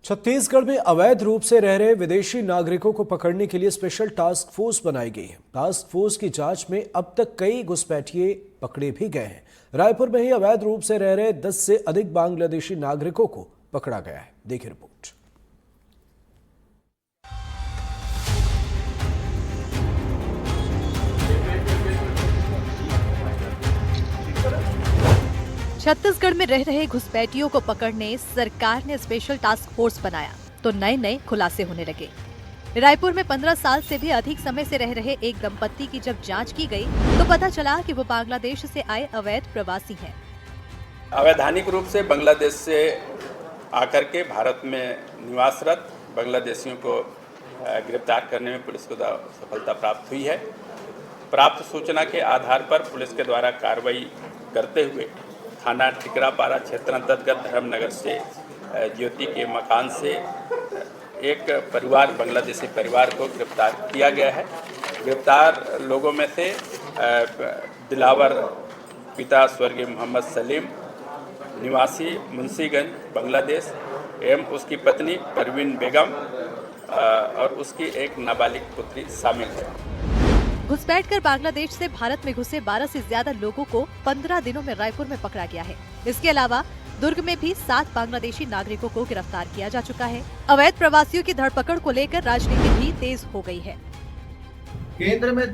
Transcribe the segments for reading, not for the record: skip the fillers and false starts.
छत्तीसगढ़ में अवैध रूप से रह रहे विदेशी नागरिकों को पकड़ने के लिए स्पेशल टास्क फोर्स बनाई गई है। टास्क फोर्स की जांच में अब तक कई घुसपैठिए पकड़े भी गए हैं। रायपुर में ही अवैध रूप से रह रहे 10 से अधिक बांग्लादेशी नागरिकों को पकड़ा गया है। देखिए रिपोर्ट। छत्तीसगढ़ में रह रहे घुसपैठियों को पकड़ने सरकार ने स्पेशल टास्क फोर्स बनाया तो नए नए खुलासे होने लगे। रायपुर में 15 साल से भी अधिक समय से रह रहे एक दंपत्ति की जब जांच की गई तो पता चला कि वो बांग्लादेश से आए अवैध प्रवासी हैं। अवैधानिक रूप से बांग्लादेश से आकर के भारत में निवासरत बांग्लादेशियों को गिरफ्तार करने में पुलिस को सफलता प्राप्त हुई है। प्राप्त सूचना के आधार पर पुलिस के द्वारा कार्रवाई करते हुए थाना टिकरापारा क्षेत्र अंतर्गत धर्मनगर से ज्योति के मकान से एक परिवार बांग्लादेशी परिवार को गिरफ्तार किया गया है। गिरफ्तार लोगों में से दिलावर पिता स्वर्गीय मोहम्मद सलीम निवासी मुंशीगंज बांग्लादेश एवं उसकी पत्नी परवीन बेगम और उसकी एक नाबालिग पुत्री शामिल है। घुसपैठ कर बांग्लादेश से भारत में घुसे 12 से ज्यादा लोगों को 15 दिनों में रायपुर में पकड़ा गया है। इसके अलावा दुर्ग में भी 7 बांग्लादेशी नागरिकों को गिरफ्तार किया जा चुका है। अवैध प्रवासियों की धरपकड़ को लेकर राजनीति भी तेज हो गई है। केंद्र में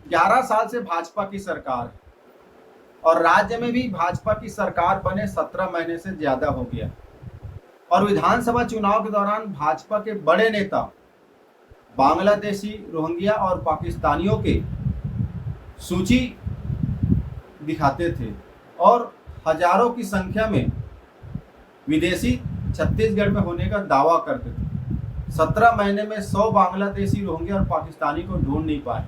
11 साल से भाजपा की सरकार है और राज्य में भी भाजपा की सरकार बने 17 महीने से ज्यादा हो गया और विधानसभा चुनाव के दौरान भाजपा के बड़े नेता बांग्लादेशी, रोहिंग्या और पाकिस्तानियों के सूची दिखाते थे और हजारों की संख्या में विदेशी छत्तीसगढ़ में होने का दावा करते थे। 17 महीने में 100 बांग्लादेशी, रोहिंग्या और पाकिस्तानी को ढूंढ नहीं पाए।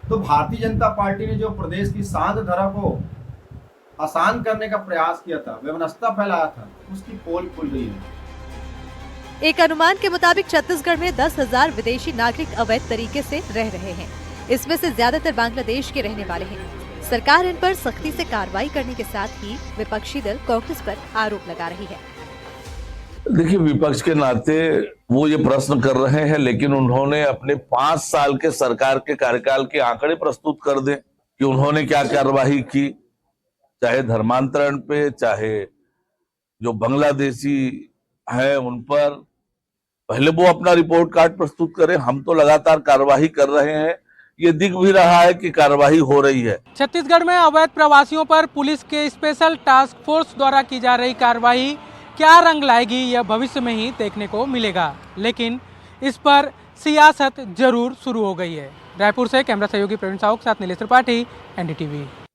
तो भारतीय जनता पार्टी ने जो प्रदेश की शांत धारा को आसान करने का प्रयास किया था, व्यवस्था फैलाया था, उसकी पोल खुल गई है। एक अनुमान के मुताबिक छत्तीसगढ़ में 10,000 विदेशी नागरिक अवैध तरीके से रह रहे हैं। इसमें से ज्यादातर बांग्लादेश के रहने वाले हैं। सरकार इन पर सख्ती से कार्रवाई करने के साथ ही विपक्षी दल कांग्रेस पर आरोप लगा रही है। देखिए, विपक्ष के नाते वो ये प्रश्न कर रहे हैं, लेकिन उन्होंने अपने 5 साल के सरकार के कार्यकाल के आंकड़े प्रस्तुत कर दें कि उन्होंने क्या कार्यवाही की, चाहे धर्मांतरण पे, चाहे जो बांग्लादेशी है उन पर। पहले वो अपना रिपोर्ट कार्ड प्रस्तुत करें। हम तो लगातार कार्यवाही कर रहे हैं, ये दिख भी रहा है कि कार्यवाही हो रही है। छत्तीसगढ़ में अवैध प्रवासियों पर पुलिस के स्पेशल टास्क फोर्स द्वारा की जा रही कार्रवाई क्या रंग लाएगी, यह भविष्य में ही देखने को मिलेगा, लेकिन इस पर सियासत जरूर शुरू हो गई है। रायपुर से कैमरा सहयोगी प्रवीण साहू के साथ नीलेश त्रिपाठी, NDTV।